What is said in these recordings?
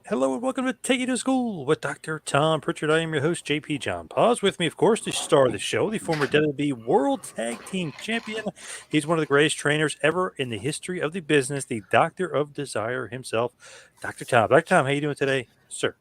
Hello and welcome to Take You to School with Dr. Tom Prichard. I am your host, JP John Paz. With me, of course, the star of the show, the former WWE World Tag Team Champion. He's one of the greatest trainers ever in the history of the business, the Doctor of Desire himself, Dr. Tom. Dr. Tom, how you doing today, sir?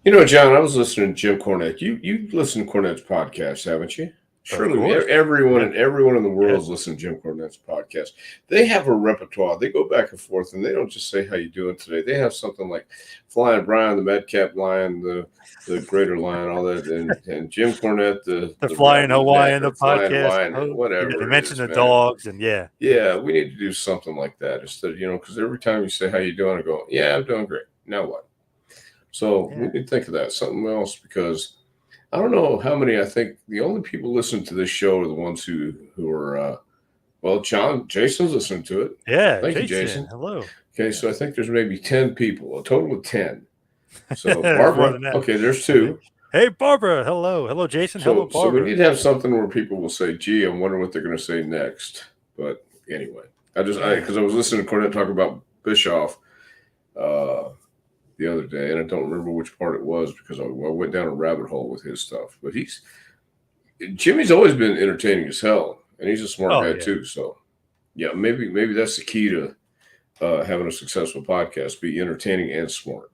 John, I was listening to Jim Cornette. You listen to Cornette's podcast, haven't you? Of Surely course. everyone in the world Yes. is listening to Jim Cornette's podcast. They have a repertoire. They go back and forth, and they don't just say how you doing today. They have something like Flying Brian, the Madcap Lion, the Greater Lion, all that, and Jim Cornette, The the Flying Rattling Neck Hawaiian, or the Flying podcast. Hawaiian, Oh, yeah, they whatever it mentioned is, the man. dogs, and yeah. Yeah, we need to do something like that instead, because every time you say how you doing, I go, yeah, I'm doing great. Now what? So we need to think of that something else because I don't know how many. I think the only people listening to this show are the ones who are. Well, Jason's listening to it. Yeah, Thank you, Jason, Jason. hello. Okay, so I think there's maybe 10 people, a total of 10. So There's more Barbara, than that. okay, there's two. Hey, Barbara, hello. Hello, Jason. Hello, So we Barbara. need to have something where people will say, "Gee, I'm wondering what they're going to say next." But anyway, because I was listening to Cornette talk about Bischoff the other day, and I don't remember which part it was because I went down a rabbit hole with his stuff. But Jimmy's always been entertaining as hell, and he's a smart guy too. So yeah, maybe that's the key to having a successful podcast: be entertaining and smart.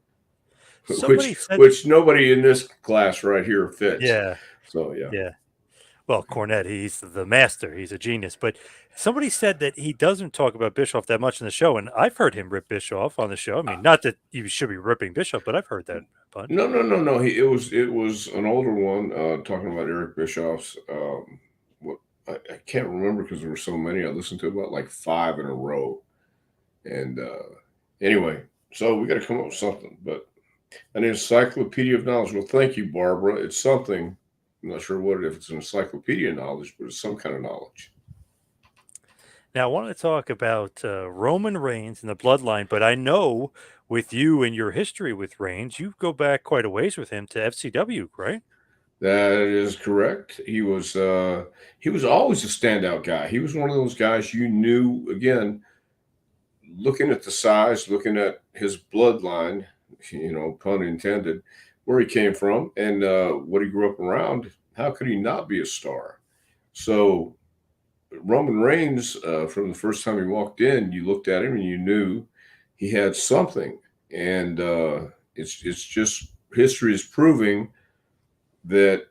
Which nobody in this class right here fits. Yeah. So yeah. Well, Cornette, he's the master. He's a genius. But somebody said that he doesn't talk about Bischoff that much in the show, and I've heard him rip Bischoff on the show. I mean, not that you should be ripping Bischoff, but I've heard that bunch. No. It was an older one talking about Eric Bischoff's. What I can't remember because there were so many. I listened to about like 5 in a row, and anyway, so we got to come up with something. But an encyclopedia of knowledge. Well, thank you, Barbara. It's something. I'm not sure if it's an encyclopedia knowledge, but it's some kind of knowledge. Now, I want to talk about Roman Reigns and the Bloodline, but I know with you and your history with Reigns, you go back quite a ways with him to FCW, right? That is correct. He was always a standout guy. He was one of those guys you knew, again, looking at the size, looking at his bloodline, pun intended, where he came from and what he grew up around. How could he not be a star? So Roman Reigns, from the first time he walked in, you looked at him and you knew he had something. And it's just history is proving that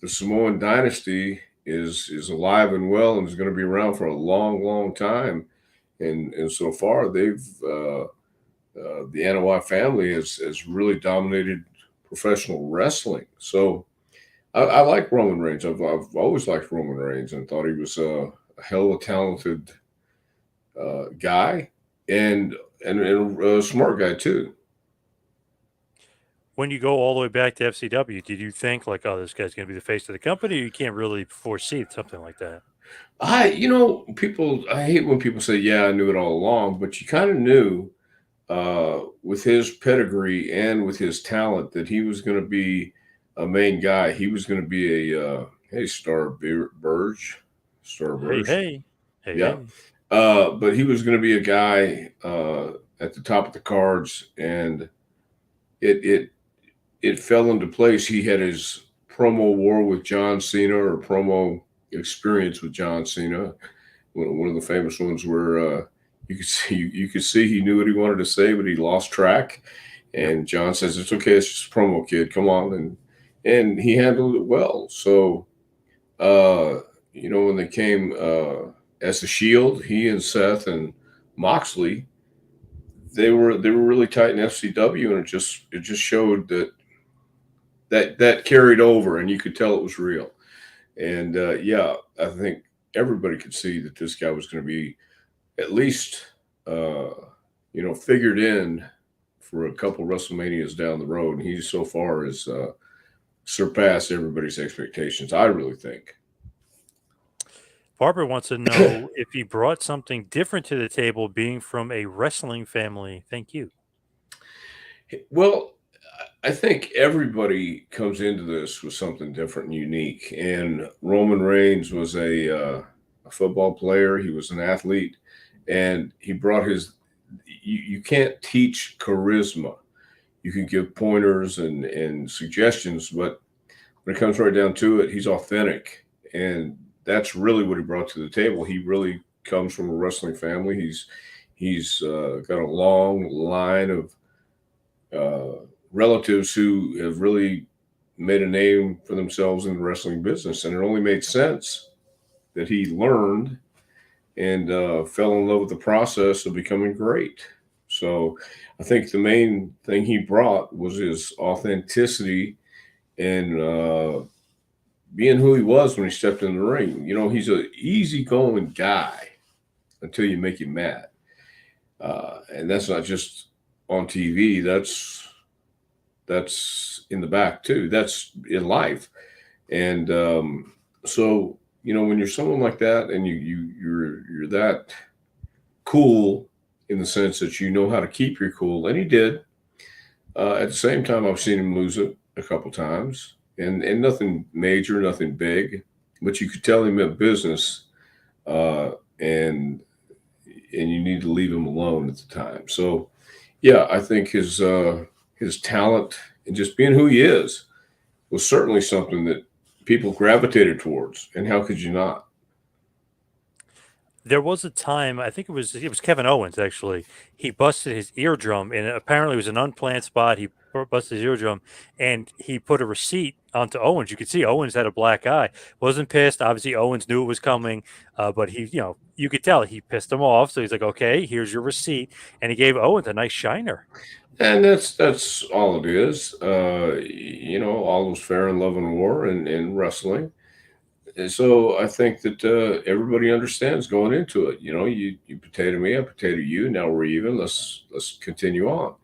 the Samoan dynasty is alive and well and is going to be around for a long, long time. And so far, they've the Anoa'i family has really dominated professional wrestling. So I like Roman Reigns. I've always liked Roman Reigns and thought he was a hell of a talented guy and a smart guy too. When you go all the way back to FCW, did you think like, oh, this guy's going to be the face of the company? Or you can't really foresee something like that. I hate when people say, yeah, I knew it all along, but you kind of knew with his pedigree and with his talent that he was going to be a main guy. He was going to be a Star Burge. Hey. Yeah. But he was going to be a guy at the top of the cards, and it fell into place. He had his promo war with John Cena, or promo experience with John Cena. One of the famous ones where you could see he knew what he wanted to say, but he lost track. And John says, "It's okay. It's just a promo, kid. Come on." And he handled it well. So, when they came as the Shield, he and Seth and Moxley, they were really tight in FCW, and it just showed that carried over, and you could tell it was real. And I think everybody could see that this guy was going to be at least figured in for a couple WrestleManias down the road, and he so far has surpassed everybody's expectations, I really think. Barbara wants to know if he brought something different to the table, being from a wrestling family. Thank you. Well, I think everybody comes into this with something different and unique. And Roman Reigns was a football player. He was an athlete, and he brought his. You can't teach charisma. you can give pointers and suggestions, but when it comes right down to it, he's authentic, and that's really what he brought to the table. He really comes from a wrestling family. He's got a long line of relatives who have really made a name for themselves in the wrestling business, and it only made sense that he learned and fell in love with the process of becoming great. So I think the main thing he brought was his authenticity and being who he was when he stepped in the ring. You know, he's an easygoing guy until you make him mad. And that's not just on TV. That's in the back too. That's in life. And so, you know, when you're someone like that and you're that cool in the sense that you know how to keep your cool, and he did. At the same time, I've seen him lose it a couple times, and nothing major, nothing big, but you could tell he meant business, uh, and and you need to leave him alone at the time. So, yeah, I think his talent and just being who he is was certainly something that people gravitated towards. And how could you not? There was a time, I think it was Kevin Owens actually. He busted his eardrum, and apparently it was an unplanned spot. He busted his eardrum, and he put a receipt onto Owens. You could see Owens had a black eye. Wasn't pissed. Obviously, Owens knew it was coming, but you could tell he pissed him off. So he's like, "Okay, here's your receipt," and he gave Owens a nice shiner. And that's all it is. You know, all is fair in love and war and wrestling. And so I think that everybody understands going into it. You know, you potato me, I potato you. Now we're even. Let's continue on.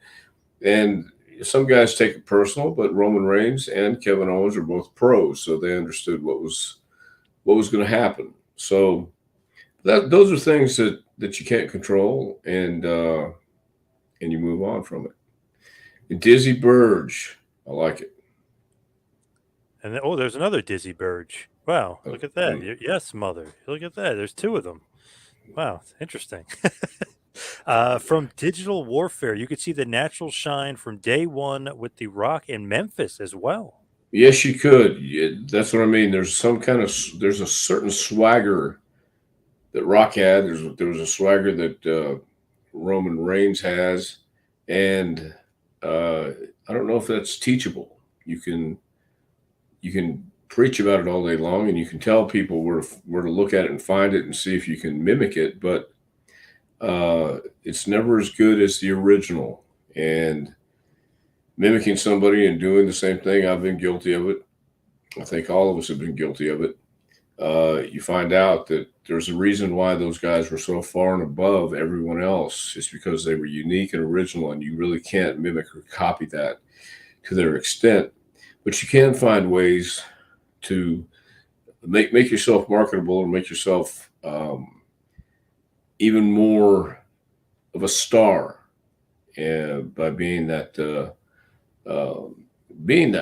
And some guys take it personal, but Roman Reigns and Kevin Owens are both pros, so they understood what was going to happen. So those are things that you can't control, and you move on from it. And Dizzy Burge, I like it. And then, oh, there's another Dizzy Burge. Wow, look at that. And Yes, mother. Look at that. There's two of them. Wow, interesting. From Digital Warfare, you could see the natural shine from day one with The Rock in Memphis as well. yes, you could. That's what I mean. There's a certain swagger that Rock had. There was a swagger that Roman Reigns has, and uh, I don't know if that's teachable. You can preach about it all day long, and you can tell people where to look at it and find it and see if you can mimic it, but it's never as good as the original. And mimicking somebody and doing the same thing, I've been guilty of it. I think all of us have been guilty of it. You find out that there's a reason why those guys were so far and above everyone else. It's because they were unique and original, and you really can't mimic or copy that to their extent. But you can find ways to make yourself marketable and make yourself even more of a star, by uh, being that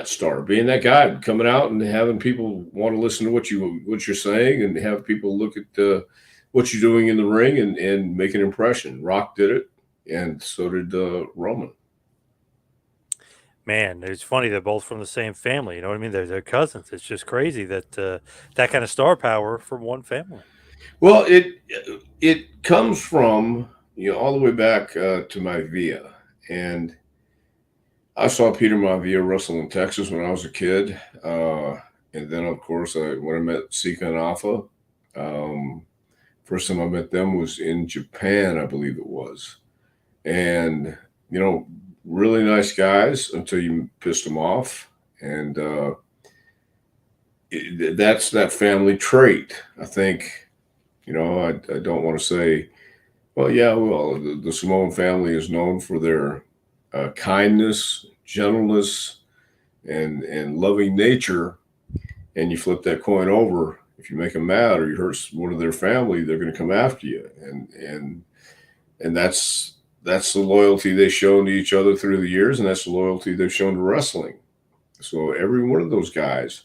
star, being that guy, coming out and having people want to listen to what you're saying, and have people look at what you're doing in the ring and make an impression. Rock did it, and so did Roman. Man, it's funny they're both from the same family. You know what I mean? They're cousins. It's just crazy that that kind of star power from one family. Well, it comes from, all the way back to my Via, and I saw Peter Maivia wrestle in Texas when I was a kid, and then of course when I met Sika and Alpha, um, first time I met them was in Japan, I believe it was, and you know, really nice guys until you pissed them off, and that's that family trait. I think, I don't want to say, well, yeah, well, the Samoan family is known for their kindness, gentleness, and loving nature. And you flip that coin over. If you make them mad or you hurt one of their family, they're going to come after you. And that's the loyalty they've shown to each other through the years, and that's the loyalty they've shown to wrestling. So every one of those guys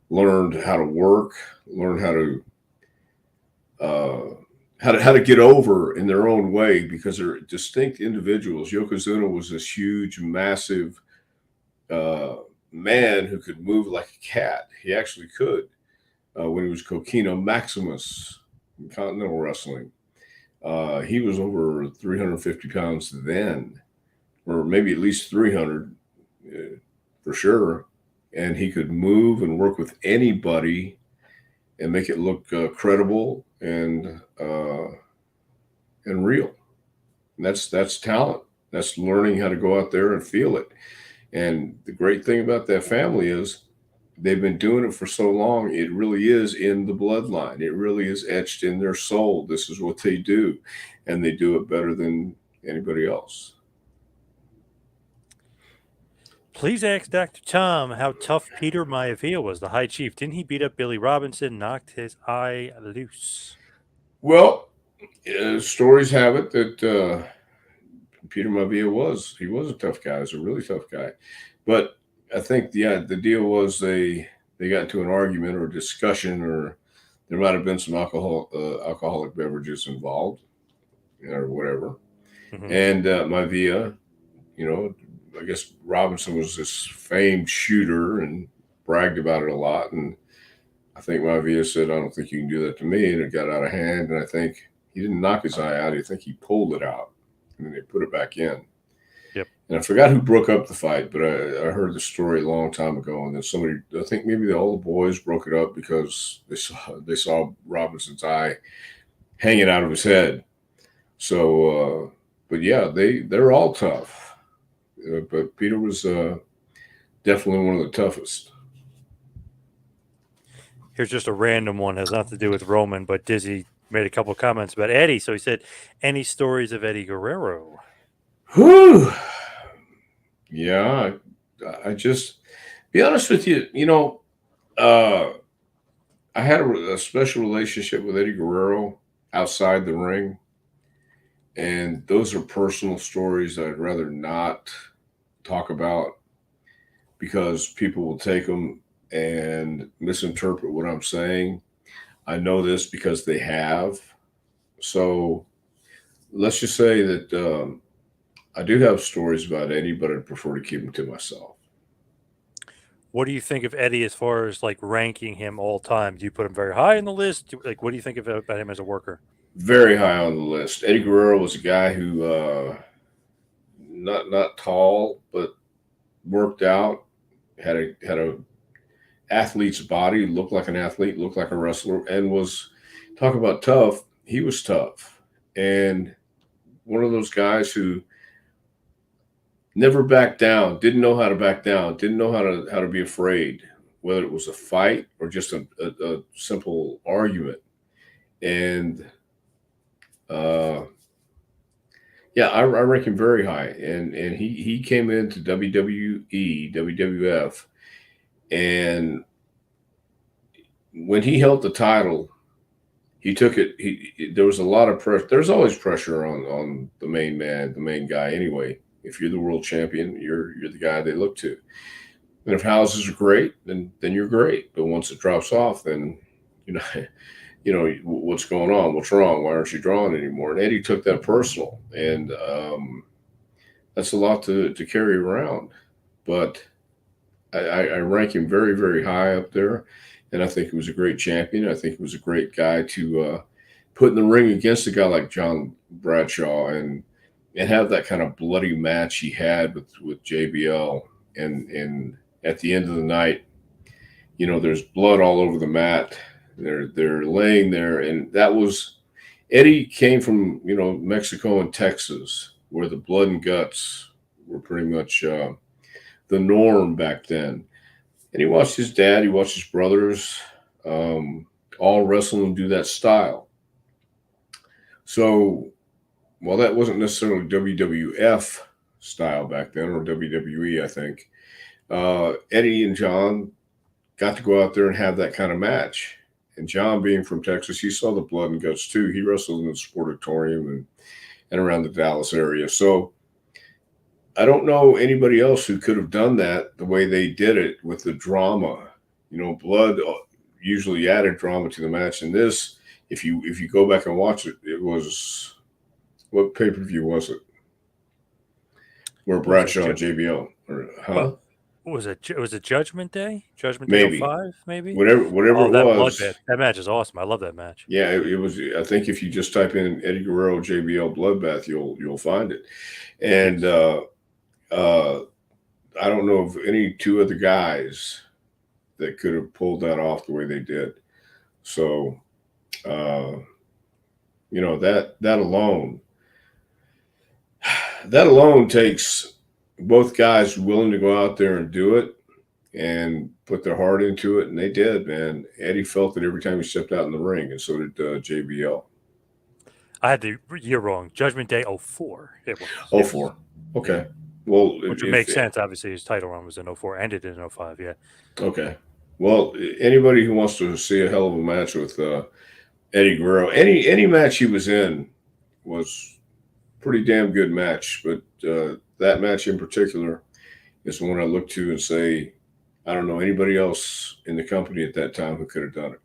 learned how to work, learned how to uh, how to get over in their own way because they're distinct individuals. Yokozuna was this huge, massive uh, man who could move like a cat. He actually could when he was Coquino Maximus in Continental Wrestling. He was over 350 pounds then, or maybe at least 300 for sure. And he could move and work with anybody and make it look credible and real. And that's talent. That's learning how to go out there and feel it. And the great thing about that family is they've been doing it for so long. It really is in the bloodline. It really is etched in their soul. This is what they do, and they do it better than anybody else. Please ask Dr. Tom how tough Peter Maivia was, the High Chief. Didn't he beat up Billy Robinson, knocked his eye loose? Well, stories have it that Peter Maivia was a tough guy. He was a really tough guy, but I think the deal was they got into an argument or a discussion, or there might have been some alcoholic beverages involved, or whatever. Mhm. And Maivia, I guess Robinson was this famed shooter and bragged about it a lot. And I think Maivia said, "I don't think you can do that to me," and it got out of hand. And I think he didn't knock his eye out. I think he pulled it out, and then they put it back in. Yep. And I forgot who broke up the fight, but I heard the story a long time ago. And then somebody, I think maybe all the boys broke it up because they saw Robinson's eye hanging out of his head. So, but yeah, they're all tough. But Peter was definitely one of the toughest. Here's just a random one, has nothing to do with Roman, but Dizzy made a couple of comments about Eddie. So he said, any stories of Eddie Guerrero? Whew. Yeah, I just be honest with you. I had a special relationship with Eddie Guerrero outside the ring, and those are personal stories that I'd rather not talk about because people will take them and misinterpret what I'm saying. I know this because they have. So let's just say that I do have stories about Eddie, but I'd prefer to keep them to myself. What do you think of Eddie as far as like ranking him all time? Do you put him very high in the list? Like, what do you think about him as a worker? Very high on the list. Eddie Guerrero was a guy who not tall, but worked out, had a athlete's body, looked like an athlete, looked like a wrestler, and was talk about tough. He was tough, and one of those guys who never backed down, didn't know how to back down, didn't know how to be afraid, whether it was a fight or just a simple argument. And yeah, I rank him very high, and he came into WWE, WWF, and when he held the title, he took it. There was a lot of pressure. There's always pressure on the main man, the main guy. Anyway, if you're the world champion, you're the guy they look to. And if houses are great, then you're great. But once it drops off, then you know what's going on, what's wrong, why aren't you drawing anymore? And Eddie took that personal, and that's a lot to carry around. But I rank him very, very high up there, and I think he was a great champion. I think he was a great guy to put in the ring against a guy like John Bradshaw and have that kind of bloody match he had with JBL. And at the end of the night, there's blood all over the mat. They're laying there, and that was Eddie came from Mexico and Texas, where the blood and guts were pretty much the norm back then. And he watched his dad, he watched his brothers, all wrestle and do that style. So while that wasn't necessarily WWF style back then, or WWE, I think, Eddie and John got to go out there and have that kind of match. And John, being from Texas, he saw the blood and guts too. He wrestled in the Sportatorium and around the Dallas area. So I don't know anybody else who could have done that the way they did it with the drama. Blood usually added drama to the match. And this, If you go back and watch it, it was, what pay-per-view was it? Where What was it? Bradshaw and JBL, or huh? Well, what was it? Was it Judgment Day? Judgment Day Maybe 05, maybe? whatever Oh, it that was. bloodbath. That match is awesome. I love that match. Yeah, it was. I think if you just type in Eddie Guerrero JBL Bloodbath, you'll find it. And Yes. uh, I don't know of any two other guys that could have pulled that off the way they did. So, uh, that alone takes both guys willing to go out there and do it and put their heart into it, and they did. Man, Eddie felt it every time he stepped out in the ring, and so did JBL. I had the year wrong. Judgment Day 04. It was. Oh, Yes. four. Yeah. Okay. Well, Which would if make sense. Obviously, his title run was in 04, ended in 05. Yeah. okay. Well, anybody who wants to see a hell of a match with Eddie Guerrero, any match he was in was pretty damn good match. But that match in particular is one I look to and say, I don't know anybody else in the company at that time who could have done it.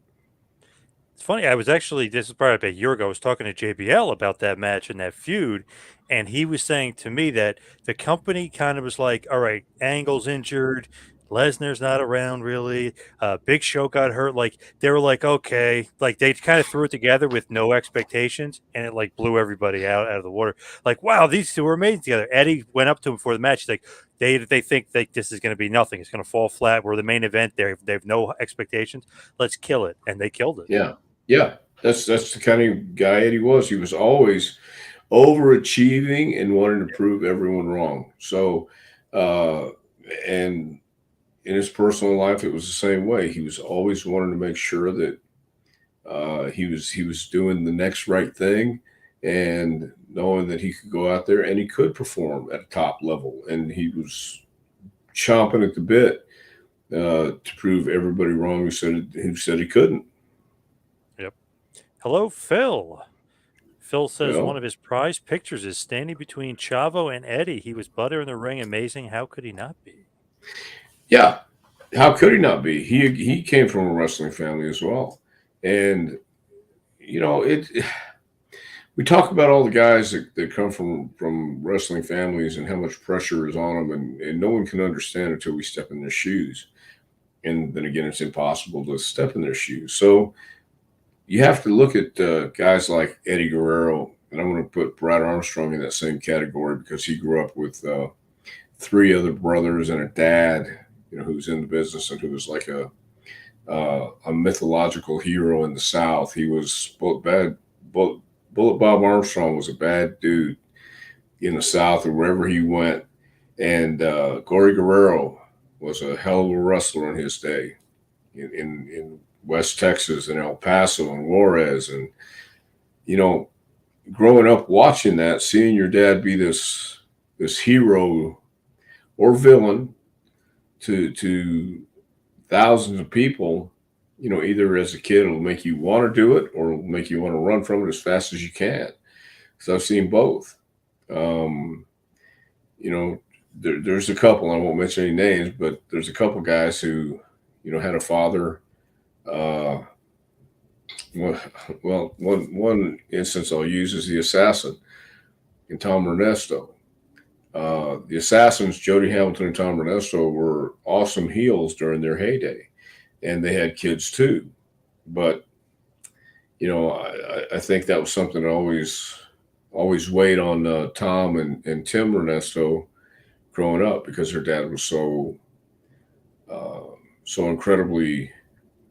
It's funny. I was actually, this is probably about a year ago, I was talking to JBL about that match and that feud. And he was saying to me that the company kind of was like, all right, Angle's injured. Lesnar's not around really. Big Show got hurt. Like they were like, okay, like they kind of threw it together with no expectations, and it like blew everybody out of the water. Like, wow, these two are amazing together. Eddie went up to him before the match. He's like, they think that this is going to be nothing. It's going to fall flat. We're the main event. They have no expectations. Let's kill it, and they killed it. Yeah, yeah. That's the kind of guy Eddie was. He was always overachieving and wanting to prove everyone wrong. So, uh, and in his personal life, it was the same way. He was always wanting to make sure that he was doing the next right thing, and knowing that he could go out there and he could perform at a top level, and he was chomping at the bit to prove everybody wrong who said he couldn't. Yep. Hello, Phil. Phil says one Well, of his prized pictures is standing between Chavo and Eddie. He was butter in the ring. Amazing. How could he not be? yeah, how could he not be? He came from a wrestling family as well, and it. We talk about all the guys that come from wrestling families and how much pressure is on them, and no one can understand until we step in their shoes. And then again, it's impossible to step in their shoes. So you have to look at guys like Eddie Guerrero, and I'm going to put Brad Armstrong in that same category because he grew up with three other brothers and a dad, who was in the business and who was like a mythological hero in the South. He was both bad. Bullet Bob Armstrong was a bad dude in the South or wherever he went, and Gory Guerrero was a hell of a wrestler in his day in West Texas and El Paso and Juarez. And growing up watching that, seeing your dad be this hero or villain to thousands of people, either as a kid it'll make you want to do it or it'll make you want to run from it as fast as you can. So I've seen both. Um, there's a couple, I won't mention any names, but there's a couple guys who, had a father. Uh, well, one instance I'll use is the assassin and Tom Ernesto. The assassins, Jody Hamilton and Tom Ernesto, were awesome heels during their heyday, and they had kids too. But I think that was something that always weighed on Tom and Tim Ernesto growing up because their dad was so incredibly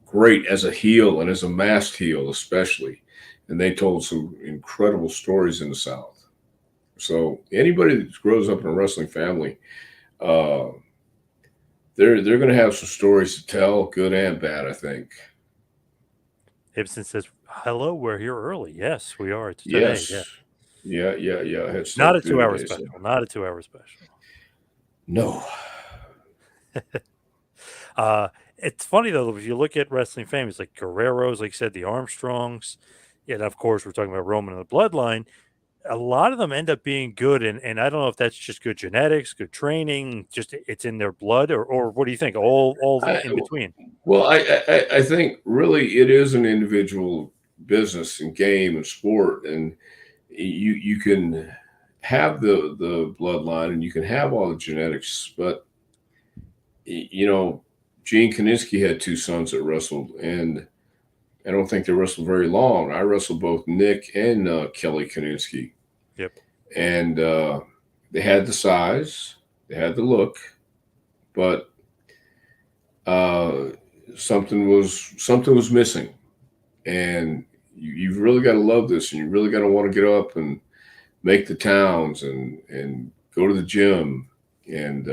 great as a heel and as a masked heel, especially. And they told some incredible stories in the South. So anybody that grows up in a wrestling family, uh, they're going to have some stories to tell, good and bad, I think. Ibsen says, hello, we're here early. Yes, we are. It's today. Yeah. Yes. Yeah. I had Not stuff a to do 2 hour today. special. So. Not a 2 hour special. No. It's funny though, if you look at wrestling families like Guerrero's, like you said, the Armstrongs, and of course we're talking about Roman and the Bloodline. A lot of them end up being good, and I don't know if that's just good genetics, good training, just it's in their blood, or what do you think? All I, in between. well, I think really it is an individual business and game and sport, and you can have the bloodline and you can have all the genetics, but you know, Gene Kiniski had two sons that wrestled, and I don't think they wrestled very long. I wrestled both Nick and Kelly Kiniski, Yep. and they had the size, they had the look, but uh, something was missing, and you've really got to love this, and you really got to want to get up and make the towns and go to the gym and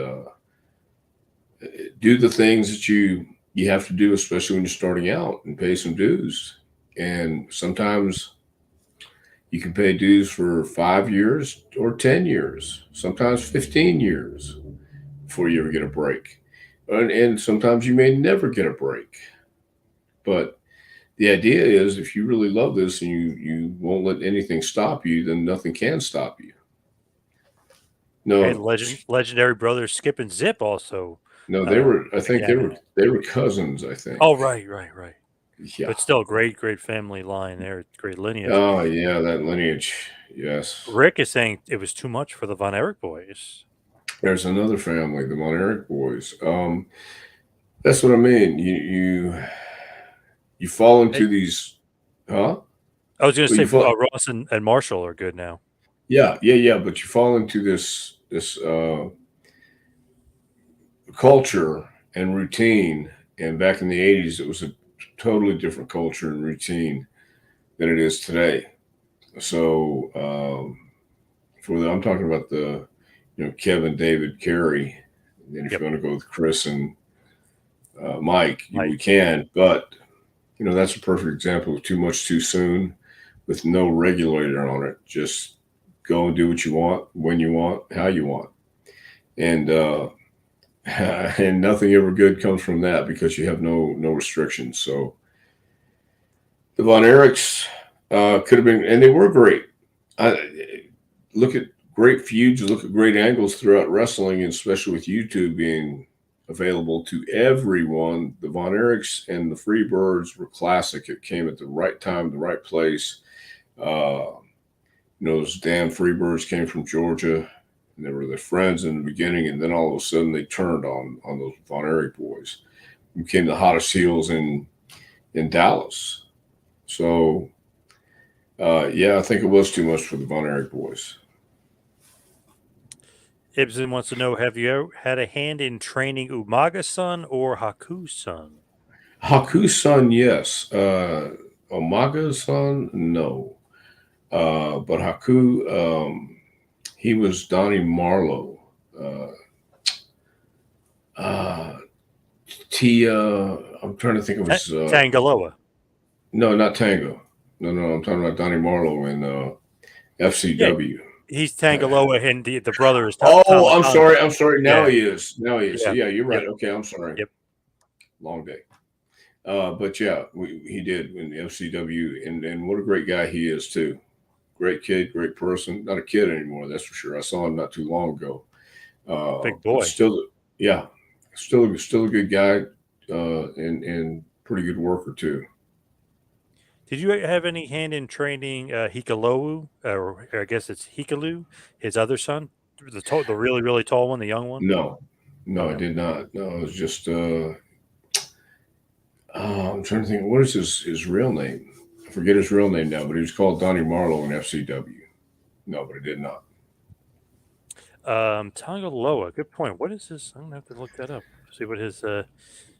do the things that you have to do, especially when you're starting out, and pay some dues. And sometimes you can pay dues for 5 years or 10 years, sometimes 15 years before you ever get a break. And sometimes you may never get a break. But the idea is if you really love this and you won't let anything stop you, then nothing can stop you. And No, legendary brothers Skip and Zip also. no, they were. I think they began were. it. They were cousins. I think. Oh, right. Yeah. But still, great family line there, great lineage. Oh yeah, that lineage. Yes. Rick is saying it was too much for the Von Erich boys. There's another family, the Von Erich boys. That's what I mean. You fall into these, huh? I was going to Well, say you fall, Ross and Marshall are good now. yeah. But you fall into this culture and routine. And back in the '80s, it was a totally different culture and routine than it is today. So I'm talking about the Kevin, David, Kerry. And then if Yep. you want to go with Chris and Mike, Mike. we can. But that's a perfect example of too much too soon, with no regulator on it. Just go and do what you want, when you want, how you want, and and nothing ever good comes from that because you have no restrictions. So the Von Erichs could have been, and they were great. Look at great feuds, look at great angles throughout wrestling, and especially with YouTube being available to everyone. The Von Erichs and the Freebirds were classic. It came at the right time, the right place. Those damn Freebirds came from Georgia, and they were their friends in the beginning, and then all of a sudden they turned on those Von Erich boys. Became the hottest heels in Dallas. So, yeah, I think it was too much for the Von Erich boys. Ibsen wants to know, have you ever had a hand in training Umaga's son or Haku's son? Haku's son, yes. Omaga's son, no. But Haku, he was Donnie Marlowe. I'm trying to think of his. Tangaloa. No, not Tango. No, I'm talking about Donnie Marlowe in FCW. Yeah, he's Tangaloa, and the brother is Oh, I'm sorry. Now Yeah. he is. Yeah. Yeah, you're right. Yep. Okay, I'm sorry. Yep. Long day. But yeah, he did in the FCW, and what a great guy he is too. Great kid, great person. Not a kid anymore, that's for sure. I saw him not too long ago. Big boy. Still a good guy, and pretty good worker too. Did you have any hand in training Hikalu, or I guess it's Hikalu, his other son, the really tall one, the young one? No, Oh, I did not. No, it was just. I'm trying to think. What is his real name? I forget his real name now, but he was called Donnie Marlowe in FCW. No, but I did not. Tangaloa. Good point. What is his? I'm gonna have to look that up. See what his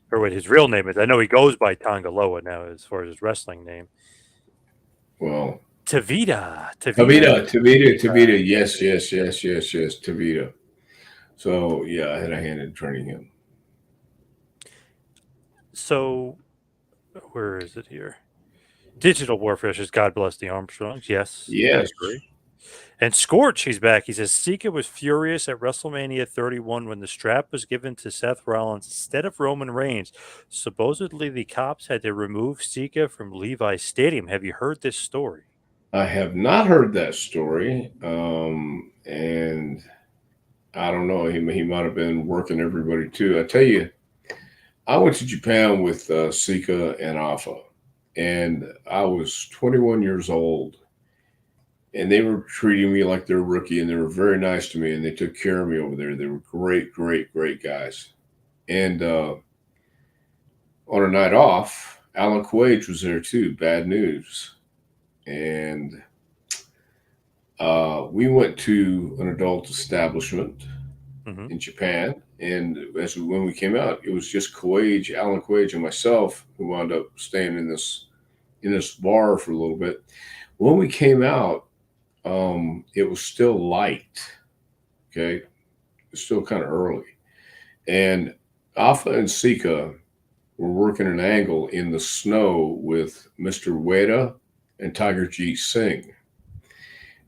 what his real name is. I know he goes by Tangaloa now, as far as his wrestling name. Well, Tavita. Yes, Tavita. So yeah, I had a hand in training him. So, where is it here? Digital Warfare says, God bless the Armstrongs. Yes. Yes. I agree. And Scorch, he's back. He says, Sika was furious at WrestleMania 31 when the strap was given to Seth Rollins instead of Roman Reigns. Supposedly, the cops had to remove Sika from Levi's Stadium. Have you heard this story? I have not heard that story. And I don't know. He might have been working everybody too. I tell you, I went to Japan with Sika and Alpha. and I was 21 years old, and they were treating me like they're a rookie, and they were very nice to me, and they took care of me over there. They were great, great, great guys. And on a night off, Alan Quage was there too. Bad news. And we went to an adult establishment Hmm. in Japan. And when we came out, it was just Quage, Alan Quage, and myself who wound up staying in this bar for a little bit. When we came out, it was still light. Okay, it's still kind of early, and Alpha and Sika were working an angle in the snow with Mr. Ueda and Tiger Jeet Singh.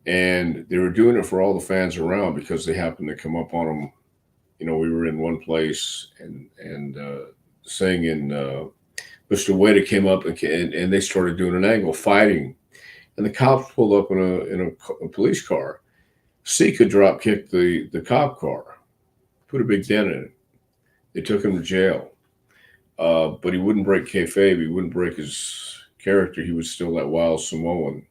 And they were doing it for all the fans around because they happened to come up on them. You know, we were in one place and Singh and Mr. Ueda came up and they started doing an angle fighting. And the cops pulled up in a police car. Sika drop kicked the cop car, put a big dent in it. They took him to jail. But he wouldn't break kayfabe. He wouldn't break his character. He was still that wild Samoan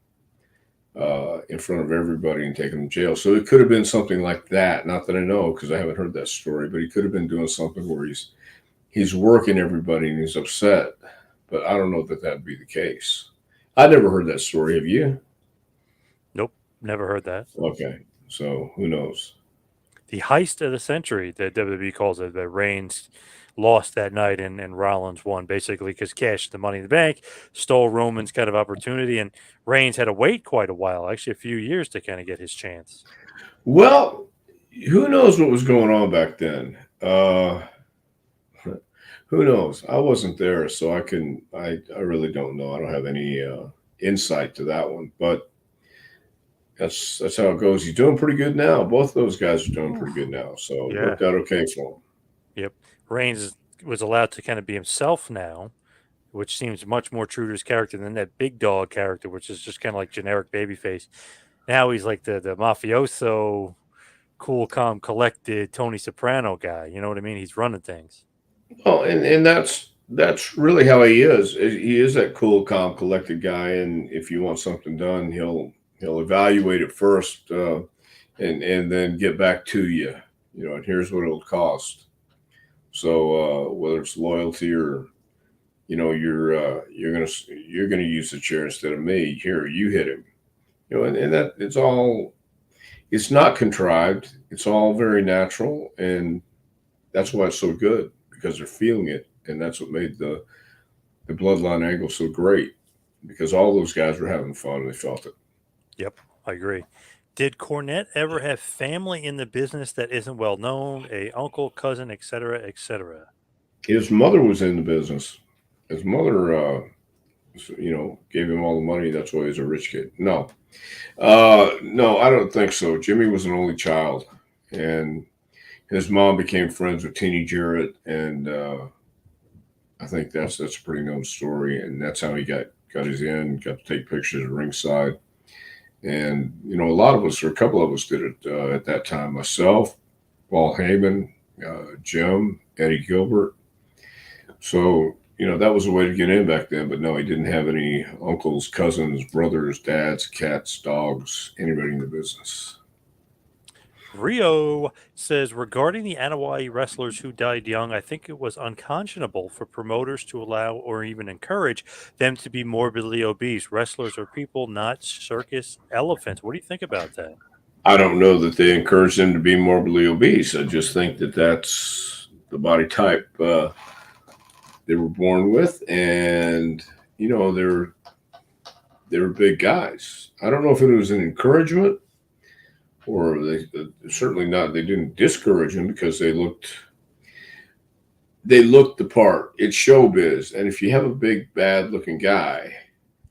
in front of everybody and take him to jail. So it could have been something like that. Not that I know because I haven't heard that story. But he could have been doing something where he's working everybody and he's upset. But I don't know that that'd be the case. I never heard that story. Have you? Nope, never heard that. Okay, so who knows? The heist of the century, that WWE calls it, that Reigns lost that night and Rollins won, basically because cashed the Money in the Bank, stole Roman's kind of opportunity, and Reigns had to wait quite a while, actually a few years, to kind of get his chance. Well, who knows what was going on back then? Who knows? I wasn't there, so I really don't know. I don't have any insight to that one, but that's how it goes. He's doing pretty good now. Both those guys are doing pretty good now, so it Yeah. worked out okay for him. Yep. Reigns was allowed to kind of be himself now, which seems much more true to his character than that big dog character, which is just kind of like generic babyface. Now he's like the mafioso, cool, calm, collected Tony Soprano guy. You know what I mean? He's running things. Well, and that's really how he is. He is that cool, calm, collected guy, and if you want something done, he'll evaluate it first, and then get back to you. You know, and here's what it'll cost. So whether it's loyalty or you know you're gonna use the chair instead of me. Here, you hit him. You know, and that it's not contrived. It's all very natural, and that's why it's so good because they're feeling it, and that's what made the bloodline angle so great because all those guys were having fun and they felt it. Yep, I agree. Did Cornette ever have family in the business that isn't well known, a uncle, cousin, etc., etc.? His mother was in the business. His mother, you know, gave him all the money. That's why he's a rich kid. No, no, I don't think so. Jimmy was an only child, and his mom became friends with Teeny Jarrett, and I think that's a pretty known story, and that's how he got his in, got to take pictures at ringside, and you know, a lot of us, or a couple of us, did it at that time. Myself, Paul Heyman, Jim, Eddie Gilbert. So you know, that was a way to get in back then. But no, he didn't have any uncles, cousins, brothers, dads, cats, dogs, anybody in the business. Rio says regarding the Anoa'i wrestlers who died young, I think it was unconscionable for promoters to allow or even encourage them to be morbidly obese. Wrestlers are people, not circus elephants. What do you think about that? I don't know that they encourage them to be morbidly obese. I just think that that's the body type they were born with, and you know they were big guys. I don't know if it was an encouragement or they certainly not. They didn't discourage them because they looked the part. It's showbiz, and if you have a big bad looking guy,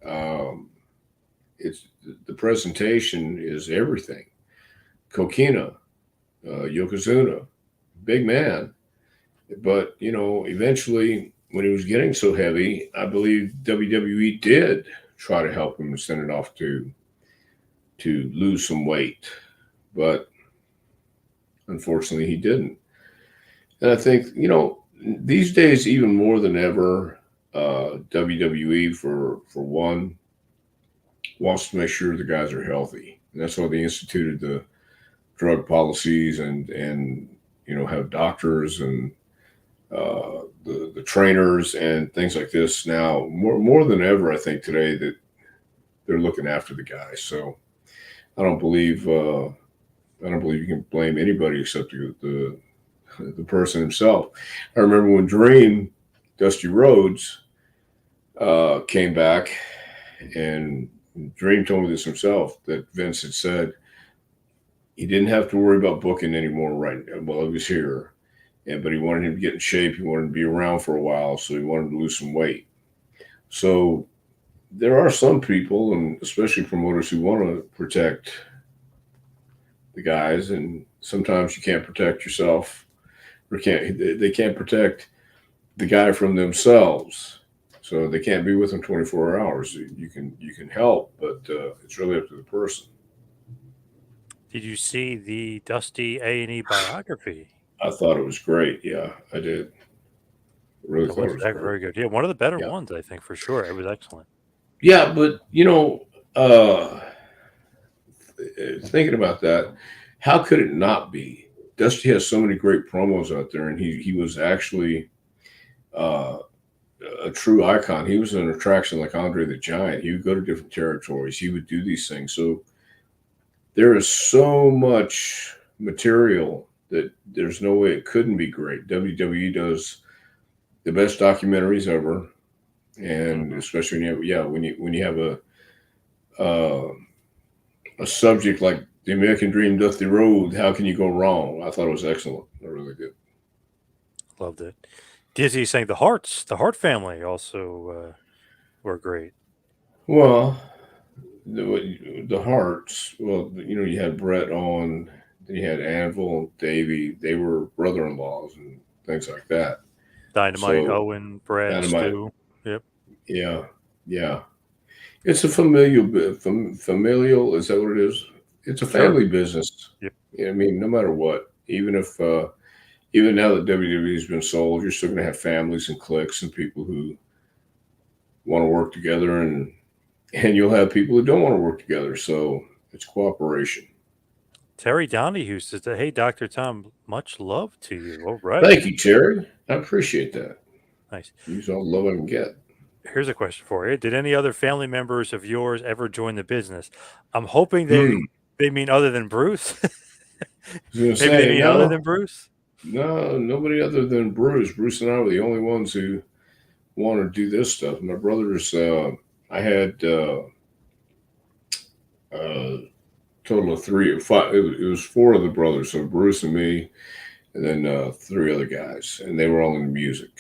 um, it's the presentation is everything. Kokina, Yokozuna, big man. But you know, eventually, when he was getting so heavy, I believe WWE did try to help him and send it off to lose some weight, but unfortunately, he didn't. And I think you know these days, even more than ever, WWE for one wants to make sure the guys are healthy, and that's why they instituted the drug policies and have doctors and the trainers and things like this now more than ever. I think today that they're looking after the guys. So I don't believe you can blame anybody except the person himself. I remember when Dusty Rhodes came back, and Dream told me this himself, that Vince had said he didn't have to worry about booking anymore while he was here. But he wanted him to get in shape. He wanted him to be around for a while, so he wanted him to lose some weight. So there are some people, and especially promoters, who want to protect the guys, and sometimes you can't protect yourself, or they can't protect the guy from themselves. So they can't be with him 24 hours. You can help, but it's really up to the person. Did you see the Dusty A&E biography? I thought it was great. Yeah, I did. I really It thought was it was great. very good. Yeah, one of the better Yeah. ones, I think, for sure. It was excellent. Yeah, but thinking about that, how could it not be? Dusty has so many great promos out there, and he was actually uh, a true icon. He was an attraction like Andre the Giant. He would go to different territories. He would do these things. So there is so much material that there's no way it couldn't be great. WWE does the best documentaries ever, and especially when you have uh, a subject like the American Dream, Dusty Road, how can you go wrong? I thought it was excellent. I really did. Loved it. Dizzy saying the Hart family also were great. Well, the Hearts, well, you had Brett on, then you had Anvil and Davey. They were brother-in-laws and things like that. Dynamite, So, Owen, Brad, Dynamite, Stu. Yep. yeah, yeah. It's a familial. Is that what it is? It's a Sure. family business. Yep. Yeah, I mean, no matter what, even now that WWE has been sold, you're still going to have families and cliques and people who want to work together, and you'll have people who don't want to work together. So it's cooperation. Terry Donahue says that, hey, Dr. Tom, much love to you. All right. Thank you, Terry. I appreciate that. Nice. Use all the love I can get. Here's a question for you. Did any other family members of yours ever join the business? I'm hoping Hmm. they mean other than Bruce. I was going to Maybe they say mean other than Bruce. no, nobody other than Bruce. Bruce and I were the only ones who wanted to do this stuff. My brothers, I had total of three or five. It was four of the brothers, so Bruce and me, and then three other guys, and they were all into music.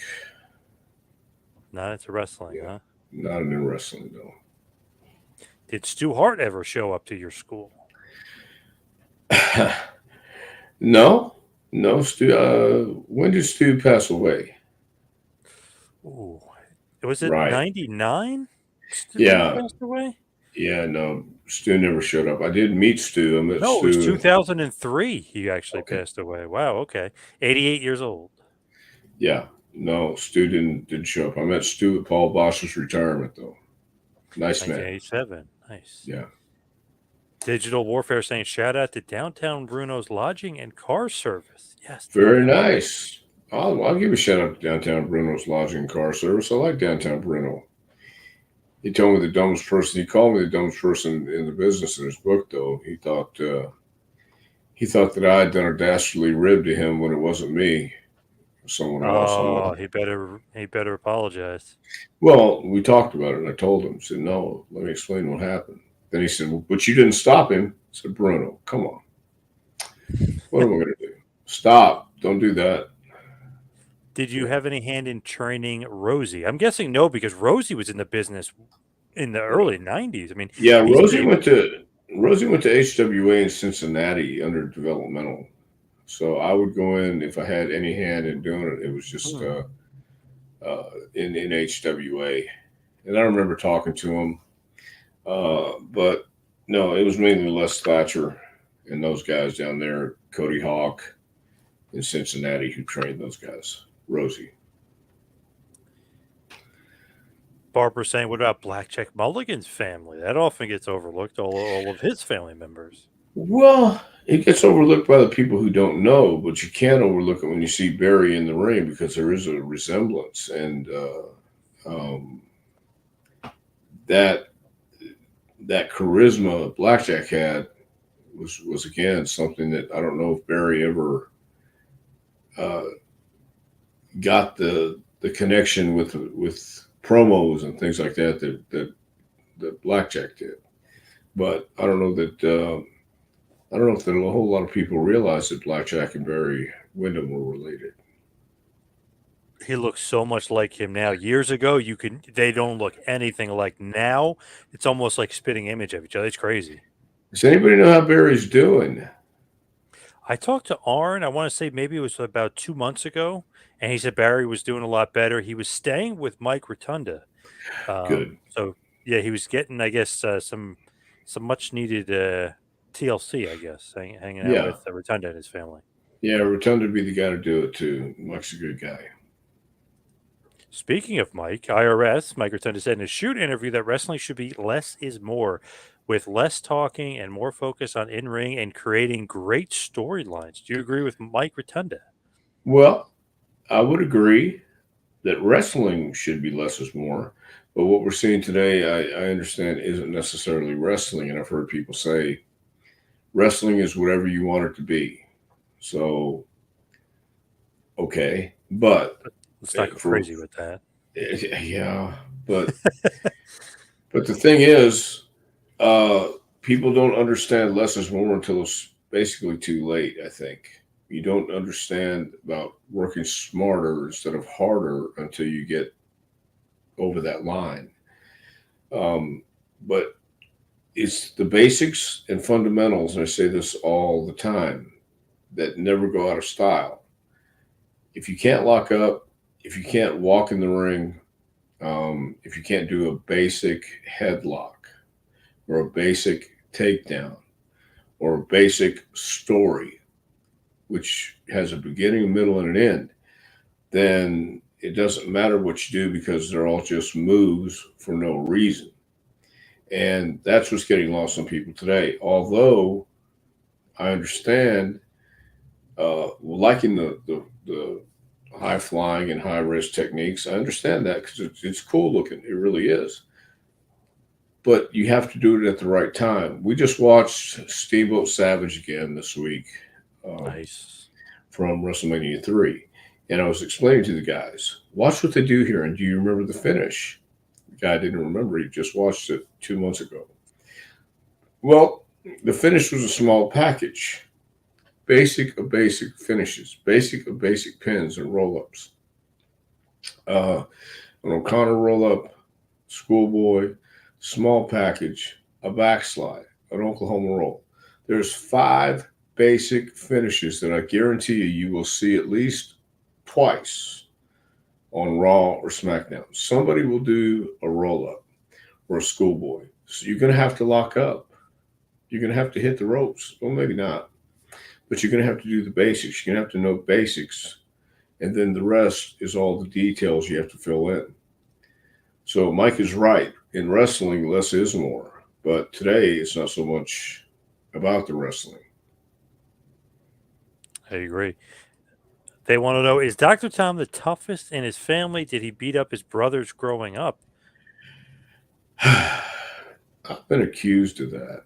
Not into wrestling, Yeah, huh? not into wrestling though. Did Stu Hart ever show up to your school? No, no, Stu. When did Stu pass away? Ooh. Was it Right. 99? When he Yeah. passed away? Yeah. No, Stu never showed up. I did meet Stu. I met No, it was Stu. 2003 he actually Okay. passed away. Wow, okay. 88 years old. Yeah. No, Stu didn't show up. I met Stu at Paul Boss's retirement though. Nice man. 1987. Nice. Yeah. Digital Warfare saying shout out to Downtown Bruno's lodging and car service. Yes, Very downtown. nice. I'll give a shout out to Downtown Bruno's Lodging and Car Service. I like Downtown Bruno. He told me the dumbest person. He called me the dumbest person in the business in his book, though. He thought that I had done a dastardly rib to him when it wasn't me, it was someone else. I'm like, Oh, he better apologize. well, we talked about it, and I told him. I said, no, let me explain what happened. Then he said, well, but you didn't stop him. I said, Bruno, come on. What am I going to do? Stop. Don't do that. Did you Yeah. have any hand in training Rosie? I'm guessing no, because Rosie was in the business in the early 90s. I mean, Yeah, he's big. Rosie went to HWA in Cincinnati under developmental. So I would go in if I had any hand in doing it. It was just in HWA, and I remember talking to him. But no, it was mainly Les Thatcher and those guys down there, Cody Hawk in Cincinnati, who trained those guys. Rosie. Barbara saying, what about Blackjack Mulligan's family? That often gets overlooked, all of his family members. Well, it gets overlooked by the people who don't know, but you can't overlook it when you see Barry in the ring because there is a resemblance, and um, that that charisma Blackjack had was again something that I don't know if Barry ever uh, got the connection with promos and things like that that Blackjack did. But I don't know that I don't know if that a whole lot of people realize that Blackjack and Barry Windham were related. He looks so much like him now. Years ago, they don't look anything like now. It's almost like spitting image of each other. It's crazy. Does anybody know how Barry's doing? I talked to Arn, I want to say maybe it was about 2 months ago, and he said Barry was doing a lot better. He was staying with Mike Rotunda. Good. So yeah, he was getting, I guess, some much needed TLC, I guess, hanging out Yeah. with Rotunda and his family. Yeah, Rotunda would be the guy to do it too. Mike's a good guy. Speaking of Mike, IRS, Mike Rotunda said in a shoot interview that wrestling should be less is more, with less talking and more focus on in ring and creating great storylines. Do you agree with Mike Rotunda? Well, I would agree that wrestling should be less is more. But what we're seeing today, I understand, isn't necessarily wrestling. And I've heard people say wrestling is whatever you want it to be. So, okay. But Let's not go for, crazy with that. yeah. But the thing is, uh, people don't understand less is more until it's basically too late, I think. You don't understand about working smarter instead of harder until you get over that line. But it's the basics and fundamentals, and I say this all the time, that never go out of style. If you can't lock up, if you can't walk in the ring, if you can't do a basic headlock or a basic takedown or a basic story, which has a beginning, a middle, and an end, then it doesn't matter what you do because they're all just moves for no reason. And that's what's getting lost on people today. Although I understand liking the high flying and high risk techniques, I understand that because it's cool looking. It really is. But you have to do it at the right time. We just watched Steamboat Savage again this week Nice. from WrestleMania 3. And I was explaining to the guys, watch what they do here. And do you remember the finish? The guy didn't remember. He just watched it 2 months ago. Well, the finish was a small package. Basic of basic finishes. Basic of basic pins and roll-ups. An O'Connor roll-up, schoolboy, small package, a backslide, an Oklahoma roll. There's 5 basic finishes that I guarantee you will see at least twice on Raw or SmackDown. Somebody will do a roll up or a schoolboy. So you're going to have to lock up. You're going to have to hit the ropes. Well, maybe not, but you're going to have to do the basics. You're going to have to know basics. And then the rest is all the details you have to fill in. So Mike is right. In wrestling, less is more. But today, it's not so much about the wrestling. I agree. They want to know, is Dr. Tom the toughest in his family? Did he beat up his brothers growing up? I've been accused of that.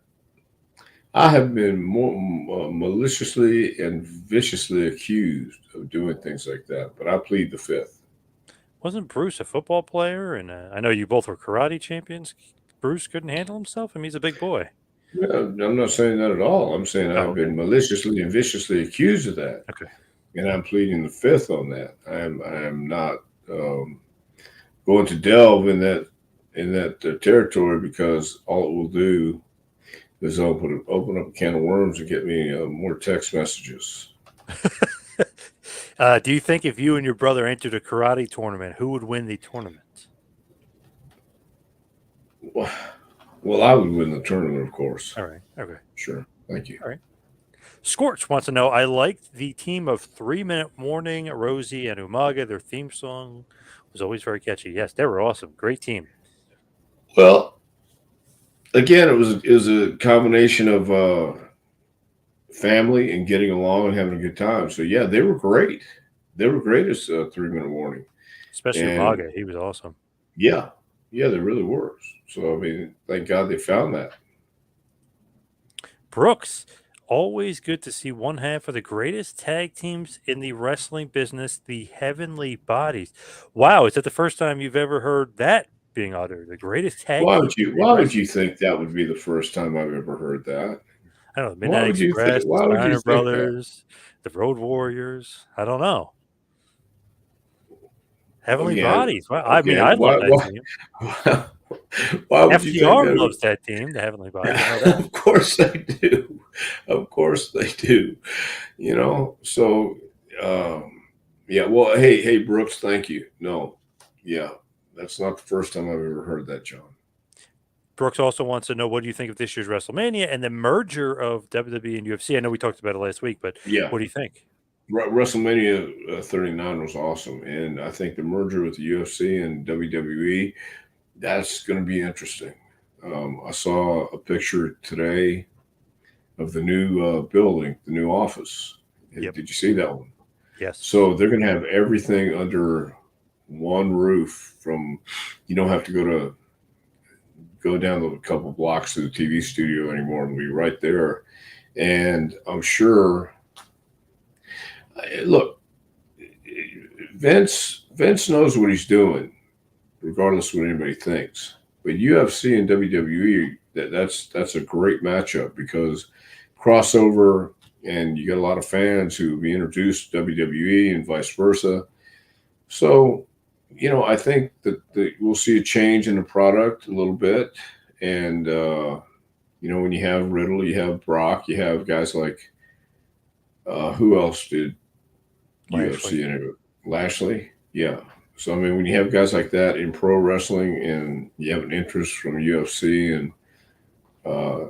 I have been more maliciously and viciously accused of doing things like that, but I plead the fifth. Wasn't Bruce a football player? And I know you both were karate champions. Bruce couldn't handle himself. I mean, he's a big boy. Yeah, I'm not saying that at all. I'm saying Oh, I've okay. been maliciously and viciously accused of that, Okay. and I'm pleading the fifth on that. I am not going to delve in that territory because all it will do is open up a can of worms and get me more text messages. Do you think if you and your brother entered a karate tournament, who would win the tournament? Well, I would win the tournament, of course. All right. Okay. Sure. Thank you. All right. Scorch wants to know, I liked the team of 3 Minute Warning, Rosie and Umaga. Their theme song was always very catchy. Yes, they were awesome. Great team. Well, again, it was a combination of family and getting along and having a good time. So yeah, they were great. They were great as 3 Minute Warning, Especially and Umaga. He was awesome. yeah, yeah, they really were. So I mean, thank God they found that. Brooks, always good to see one half of the greatest tag teams in the wrestling business, the Heavenly Bodies. Wow, is that the first time you've ever heard that being uttered? The greatest tag Why team would you? in Why would wrestling. you think that would be the first time I've ever heard that? I don't know, Why Midnight would you think? Express, the Why would you Steiner think that? Brothers, the Road Warriors. I don't know. Heavenly Again, Bodies. Wow. I mean, again, I love why? that team. Why would you think FTR that? loves that team, the Heavenly Bodies. I know that. Of course they do. Of course they do. You know. So, yeah. Well, hey, Brooks. Thank you. No, yeah, that's not the first time I've ever heard that, John. Brooks also wants to know, what do you think of this year's WrestleMania and the merger of WWE and UFC? I know we talked about it last week, but Yeah. what do you think? WrestleMania 39 was awesome, and I think the merger with the UFC and WWE, that's going to be interesting. I saw a picture today of the new building, the new office. Yep. Did you see that one? Yes. So they're going to have everything under one roof. From you don't have to go down a couple blocks to the TV studio anymore. It'll be right there, and I'm sure. Look, Vince knows what he's doing, regardless of what anybody thinks. But UFC and WWE, that's a great matchup because crossover, and you got a lot of fans who be introduced to WWE and vice versa. So, I think that we'll see a change in the product a little bit. And, when you have Riddle, you have Brock, you have guys like, who else did Lashley. UFC in it? Lashley? Yeah. So, I mean, when you have guys like that in pro wrestling and you have an interest from UFC and uh,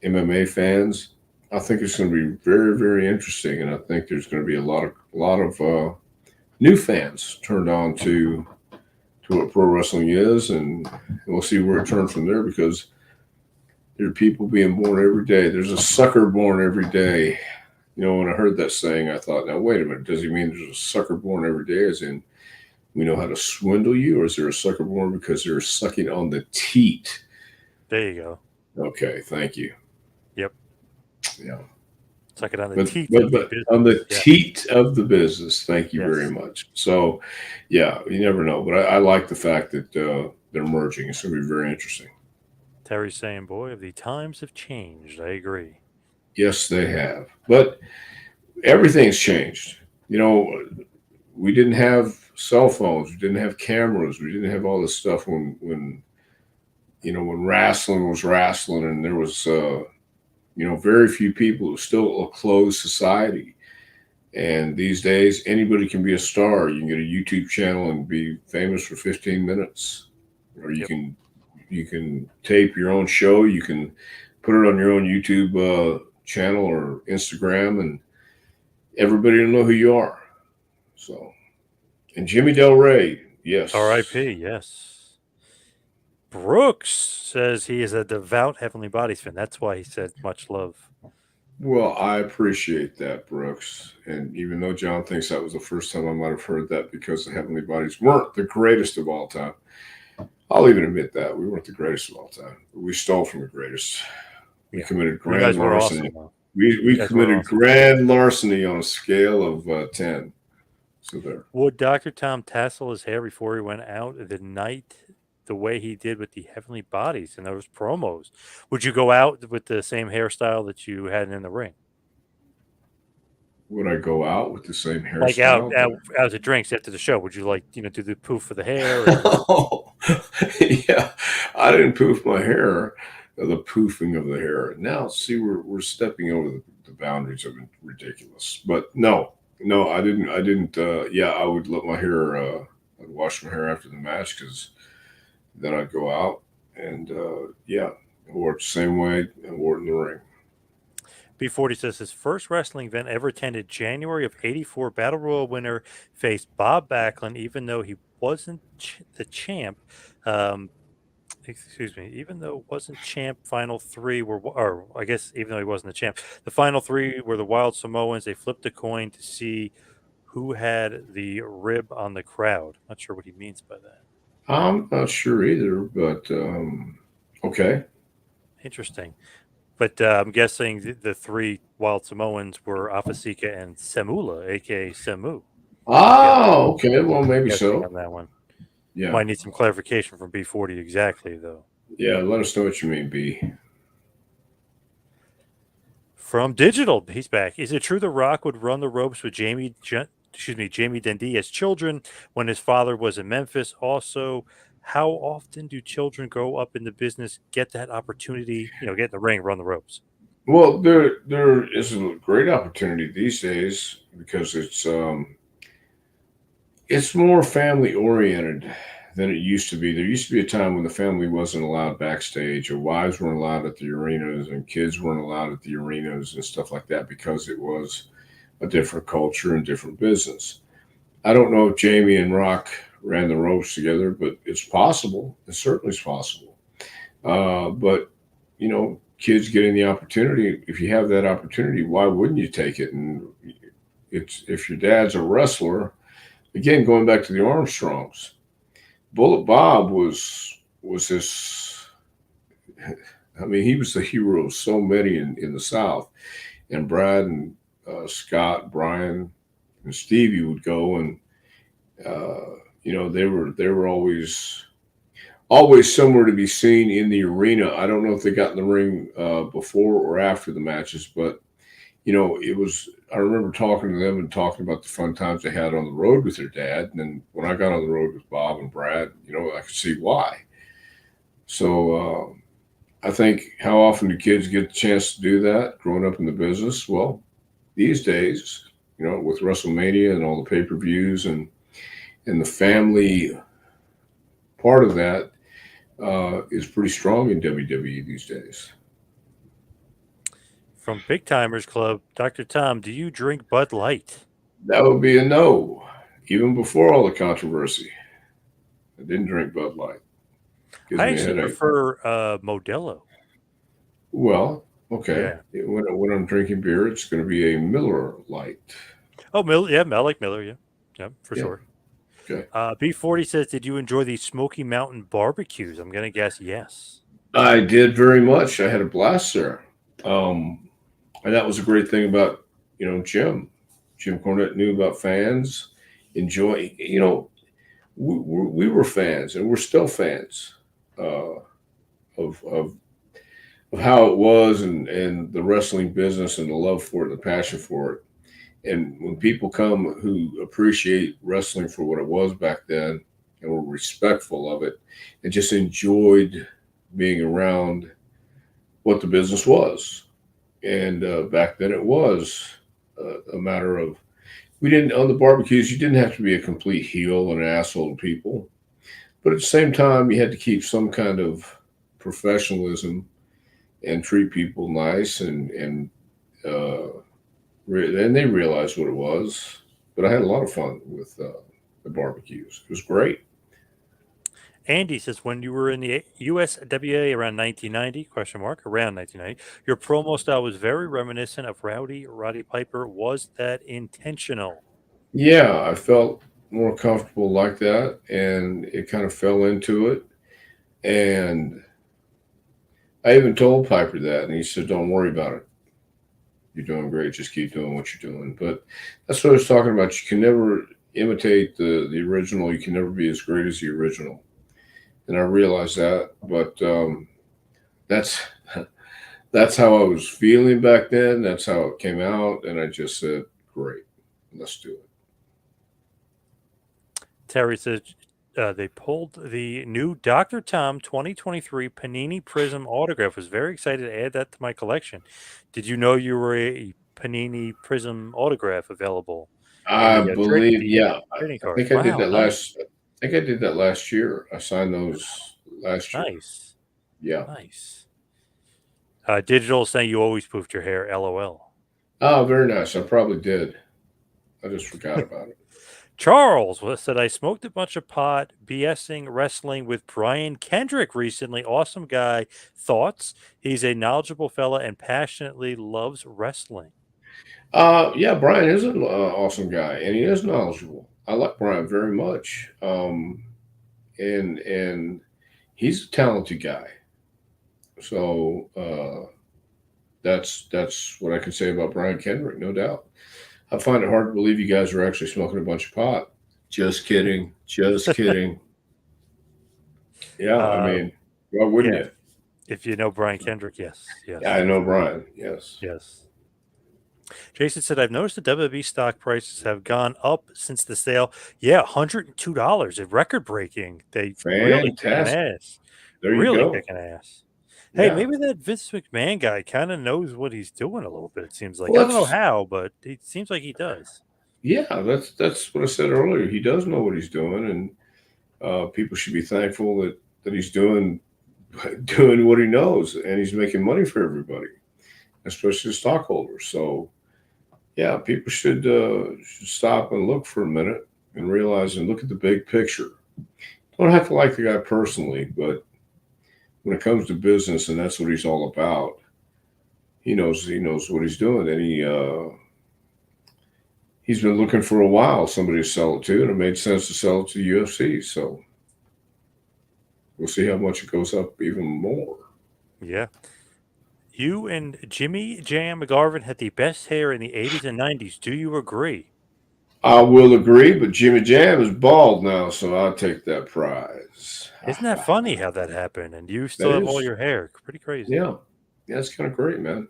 MMA fans, I think it's going to be very, very interesting. And I think there's going to be a lot of new fans turned on to what pro wrestling is, and we'll see where it turns from there because there are people being born every day. There's a sucker born every day. When I heard that saying, I thought, now wait a minute, does he mean there's a sucker born every day, as in we know how to swindle you, or is there a sucker born because they're sucking on the teat? There you go. Okay, thank you. Yep. Yeah, Suck it on the but teeth but of the but on business. the Yeah. teat of the business, thank you very Yes. much. So, yeah, you never know, but I like the fact that they're merging. It's going to be very interesting. Terry's saying, boy, the times have changed. I agree. Yes, they have, but everything's changed. We didn't have cell phones, we didn't have cameras, we didn't have all this stuff when wrestling was wrestling, and there was very few people. It was still a closed society. And these days, anybody can be a star. You can get a YouTube channel and be famous for 15 minutes, or you Yep. can tape your own show. You can put it on your own YouTube channel or Instagram, and everybody will know who you are. So, and Jimmy Del Rey, yes. R.I.P. Yes. Brooks says he is a devout Heavenly Bodies fan. That's why he said much love. Well, I appreciate that, Brooks. And even though John thinks that was the first time I might have heard that because the Heavenly Bodies weren't the greatest of all time, I'll even admit that. We weren't the greatest of all time. We stole from the greatest. We Yeah. committed You grand guys were larceny. awesome, though. You We guys were committed awesome. grand larceny on a scale of 10. So there. Would Dr. Tom tassel his hair before he went out the night the way he did with the Heavenly Bodies in those promos? Would you go out with the same hairstyle that you had in the ring? Would I go out with the same Like out hairstyle? out, out to drinks after the show? Would you do the poof for the hair? Or Oh, yeah. I didn't poof my hair, the poofing of the hair. Now, see, we're stepping over the boundaries of ridiculous. But no, I didn't. I didn't. Yeah, I would let my hair, I'd wash my hair after the match because then I'd go out and, yeah, I wore it the same way I wore it in the ring. B40 says his first wrestling event ever attended January of '84. Battle Royal winner faced Bob Backlund, even though he wasn't the champ. Um, excuse me, even though it wasn't champ, final three were, or I guess even though he wasn't the champ, the final three were the Wild Samoans. They flipped a coin to see who had the rib on the crowd. Not sure what he means by that. I'm not sure either, but okay. Interesting. But I'm guessing the three Wild Samoans were Afasika and Semula, aka Semu. I'm Oh, okay. Well, maybe guessing so. on that one. Yeah. Might need some clarification from B40 exactly, though. Yeah. Let us know what you mean, B. From Digital, he's back. Is it true The Rock would run the ropes with Jamie Dundee as children when his father was in Memphis? Also, how often do children grow up in the business get that opportunity? Get in the ring, run the ropes. Well, there is a great opportunity these days because it's more family oriented than it used to be. There used to be a time when the family wasn't allowed backstage, or wives weren't allowed at the arenas, and kids weren't allowed at the arenas and stuff like that because it was a different culture and different business. I don't know if Jamie and Rock ran the ropes together, but it's possible. It certainly is possible. But kids getting the opportunity. If you have that opportunity, why wouldn't you take it? And it's if your dad's a wrestler. Again, going back to the Armstrongs, Bullet Bob was this. I mean, he was the hero of so many in the South, and Brad and Scott, Brian, and Stevie would go, and they were always somewhere to be seen in the arena. I don't know if they got in the ring before or after the matches, but it was. I remember talking to them and talking about the fun times they had on the road with their dad. And then when I got on the road with Bob and Brad, I could see why. So I think how often do kids get the chance to do that growing up in the business? Well, these days, with WrestleMania and all the pay-per-views and the family part of that is pretty strong in WWE these days. From Big Timers Club, Dr. Tom, do you drink Bud Light? That would be a no, even before all the controversy. I didn't drink Bud Light. Gives I me a actually headache. prefer Modelo. Well, okay. Yeah. When I'm drinking beer, it's going to be a Miller Light. Oh, I like Miller. Yeah, yeah, for Yeah. sure. Okay. B40 says, "Did you enjoy the Smoky Mountain barbecues?" I'm gonna guess yes. I did very much. I had a blast there. And that was a great thing about, Jim. Jim Cornette knew about fans. Enjoy, we were fans and we're still fans uh, of how it was and the wrestling business and the love for it, the passion for it. And when people come who appreciate wrestling for what it was back then and were respectful of it and just enjoyed being around what the business was. And back then it was a matter of, we didn't, on the barbecues, you didn't have to be a complete heel and an asshole to people. But at the same time, you had to keep some kind of professionalism and treat people nice uh, and they realized what it was. But I had a lot of fun with the barbecues. It was great. Andy says, "When you were in the USWA around 1990, question mark, around 1990, your promo style was very reminiscent of Roddy Piper. Was that intentional?" Yeah, I felt more comfortable like that, and it kind of fell into it. And I even told Piper that, and he said, "Don't worry about it. You're doing great. Just keep doing what you're doing." But that's what I was talking about. You can never imitate the original. You can never be as great as the original. And I realized that. But that's that's how I was feeling back then. That's how it came out, and I just said, "Great, let's do it." Terry says, they pulled the new Dr. Tom 2023 Panini Prism autograph. Was very excited to add that to my collection. Did you know you were a Panini Prism autograph available in I the believe, yeah. trading I cards? think I did Wow, that nice, last. I think I did that last year. I signed those last year. nice, Yeah. nice. Digital saying you always poofed your hair. LOL. Oh, very nice. I probably did. I just forgot about it. Charles said, I smoked a bunch of pot BSing wrestling with Brian Kendrick recently. Awesome guy. Thoughts? He's a knowledgeable fella and passionately loves wrestling. Yeah, Brian is an awesome guy, and he is knowledgeable. I like Brian very much, and he's a talented guy. So that's what I can say about Brian Kendrick, no doubt. I find it hard to believe you guys are actually smoking a bunch of pot. Just kidding. Just kidding. Yeah, I Uh, mean, why wouldn't yeah. you? If you know Brian Kendrick, yes. Yes. Yeah, I know Brian. Yes. Yes. Jason said, I've noticed the WWE stock prices have gone up since the sale. Yeah, $102. A record breaking. They really kicking Fantastic. ass. There you Really go. kicking ass. Hey, Yeah. maybe that Vince McMahon guy kind of knows what he's doing a little bit, it seems like. I Well, don't know how, but it seems like he does. yeah, that's what I said earlier. He does know what he's doing, and people should be thankful that he's doing what he knows, and he's making money for everybody, especially the stockholders. So, yeah, people should stop and look for a minute and realize and look at the big picture. Don't have to like the guy personally, but when it comes to business, and that's what he's all about, he knows what he's doing, and he's been looking for a while somebody to sell it to, and it made sense to sell it to the UFC. So we'll see how much it goes up even more. Yeah. You and Jimmy Jam McGarvin had the best hair in the 80s and 90s. Do you agree? I will agree, but Jimmy Jam is bald now, so I'll take that prize. Isn't that funny how that happened? And you That still have all is, your hair. Pretty crazy. yeah, yeah, it's kind of great, man.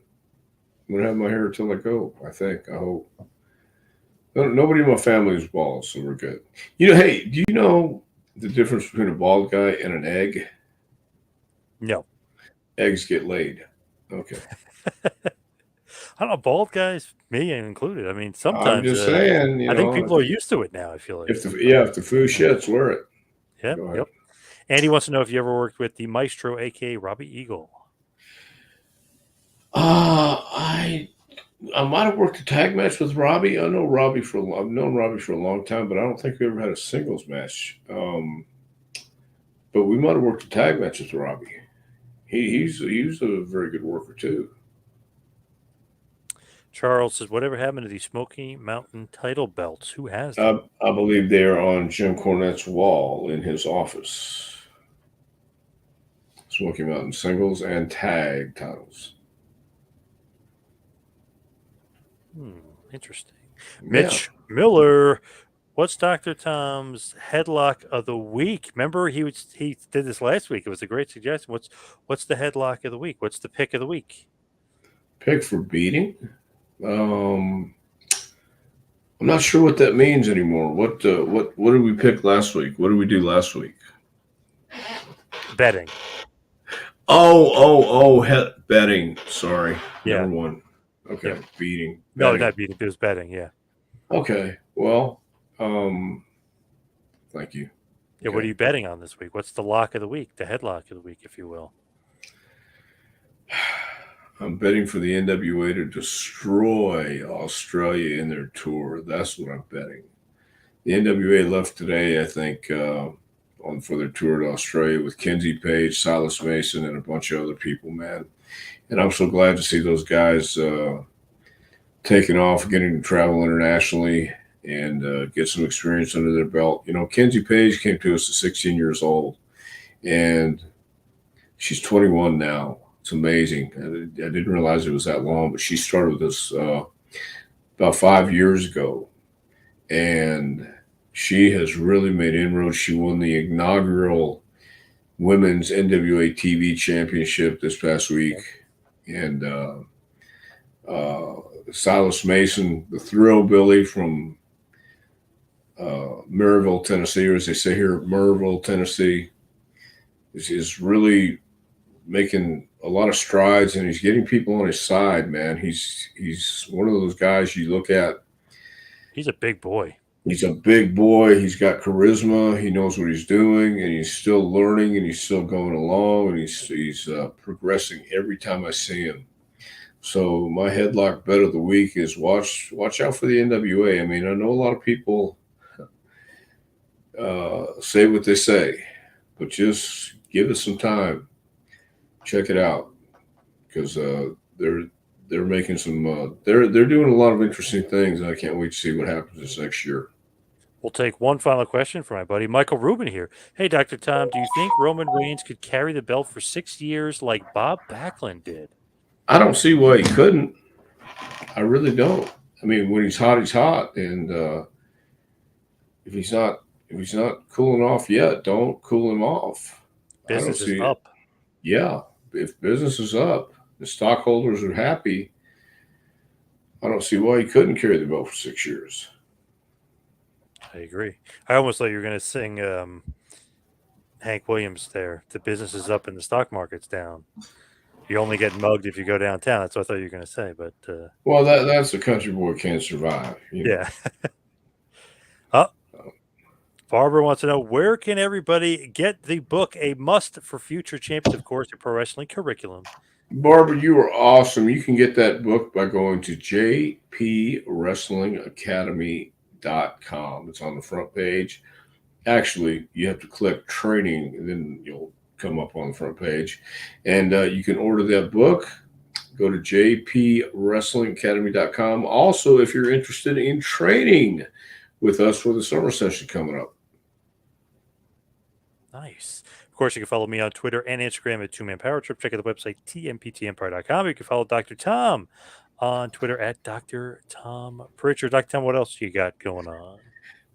I'm gonna have my hair till I go. I think. I hope. Nobody in my family is bald, so we're good. Hey, do you know the difference between a bald guy and an egg? No. Eggs get laid. Okay. I don't know, bald guys, me included. I mean, I'm sometimes just saying, I think people are used to it now, I feel like. if the food shits, wear it. Yep, Go ahead. yep. And he wants to know if you ever worked with the Maestro, aka Robbie Eagle. I might have worked a tag match with Robbie. I've known Robbie for a long time, but I don't think we ever had a singles match. But we might have worked a tag match with Robbie. He's a very good worker too. Charles says, whatever happened to the Smoky Mountain title belts? Who has them? I believe they are on Jim Cornette's wall in his office. Smoky Mountain singles and tag titles. Interesting. Yeah. Mitch Miller, what's Dr. Tom's headlock of the week? Remember, he did this last week. It was a great suggestion. What's the headlock of the week? What's the pick of the week? Pick for beating? I'm not sure what that means anymore. What did we pick last week? What did we do last week? Betting. Betting. Sorry. Yeah. Number one. Okay. Yep. Beating. No, not beating. It was betting. Yeah. Okay. Well, thank you. Yeah. Okay. What are you betting on this week? What's the lock of the week? The headlock of the week, if you will. I'm betting for the NWA to destroy Australia in their tour. That's what I'm betting. The NWA left today, I think, for their tour to Australia with Kenzie Page, Silas Mason, and a bunch of other people, man. And I'm so glad to see those guys taking off, getting to travel internationally and get some experience under their belt. Kenzie Page came to us at 16 years old, and she's 21 now. It's amazing. I didn't realize it was that long, but she started with us about 5 years ago, and she has really made inroads. She won the inaugural Women's NWA TV Championship this past week, and Silas Mason, the Thrill Billy from Maryville, Tennessee, or as they say here, Maryville, Tennessee, is really making a lot of strides, and he's getting people on his side, man. He's one of those guys you look at. He's a big boy. He's a big boy. He's got charisma. He knows what he's doing, and he's still learning, and he's still going along, and he's progressing every time I see him. So my headlock bet of the week is watch out for the NWA. I mean, I know a lot of people say what they say, but just give it some time. Check it out because they're making some they're doing a lot of interesting things, and I can't wait to see what happens this next year. We'll take one final question from my buddy Michael Rubin here. Hey, Dr. Tom, do you think Roman Reigns could carry the belt for 6 years like Bob Backlund did? I don't see why he couldn't. I really don't. I mean, when he's hot, and if he's not cooling off yet, don't cool him off. I don't Business is see it. up. Yeah, if business is up, the stockholders are happy. I don't see why he couldn't carry the belt for 6 years. I agree. I almost thought you were going to sing Hank Williams there. The business is up and the stock market's down. You only get mugged if you go downtown. That's what I thought you were going to say. But Well, that's a country boy can't survive. yeah. Barbara wants to know, where can everybody get the book, A Must for Future Champions, of course, the pro wrestling curriculum? Barbara, you are awesome. You can get that book by going to jpwrestlingacademy.com. It's on the front page. Actually, you have to click training, and then you'll come up on the front page. And you can order that book. Go to jpwrestlingacademy.com. Also, if you're interested in training with us for the summer session coming up. Nice. Of course, you can follow me on Twitter and Instagram at 2Man Power Trip. Check out the website, tmptempire.com. You can follow Dr. Tom on Twitter at Dr. Tom Prichard. Dr. Tom, what else you got going on?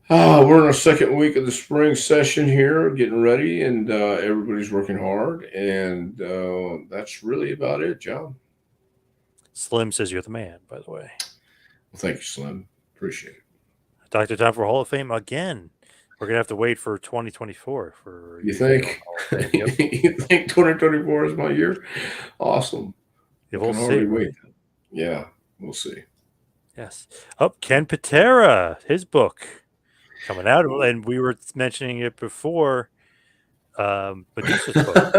We're in our second week of the spring session here, getting ready, and everybody's working hard. And that's really about it, John. Slim says you're the man, by the way. Well, thank you, Slim. Appreciate it. Dr. Tom for Hall of Fame again. We're going to have to wait for 2024 for you think? Yep. You think 2024 is my year? Awesome. Yeah, we'll see. Wait. Yeah, we'll see. Yes. Ken Patera, his book coming out, and we were mentioning it before. Medusa's book.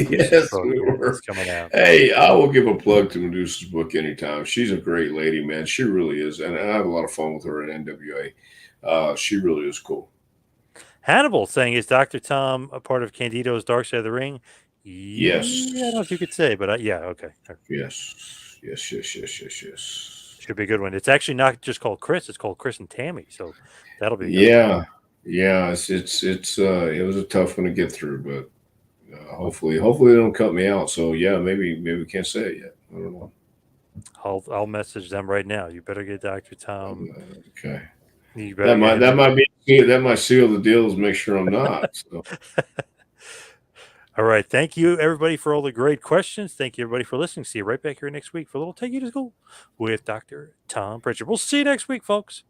Yes, we were. Is coming out. Hey, I will give a plug to Medusa's book anytime. She's a great lady, man. She really is, and I have a lot of fun with her at NWA. She really is cool. Hannibal saying, is Dr. Tom a part of Candido's Dark Side of the Ring? Yes. I don't know if you could say, but yeah, okay. Yes. Should be a good one. It's actually not just called Chris; it's called Chris and Tammy. So that'll be good. Yeah. It was a tough one to get through, but hopefully they don't cut me out. So yeah, maybe we can't say it yet. I don't know. I'll message them right now. You better get Dr. Tom. Okay. That might seal the deal. Make sure I'm not. So. All right. Thank you, everybody, for all the great questions. Thank you, everybody, for listening. See you right back here next week for a little Take You to School with Dr. Tom Prichard. We'll see you next week, folks.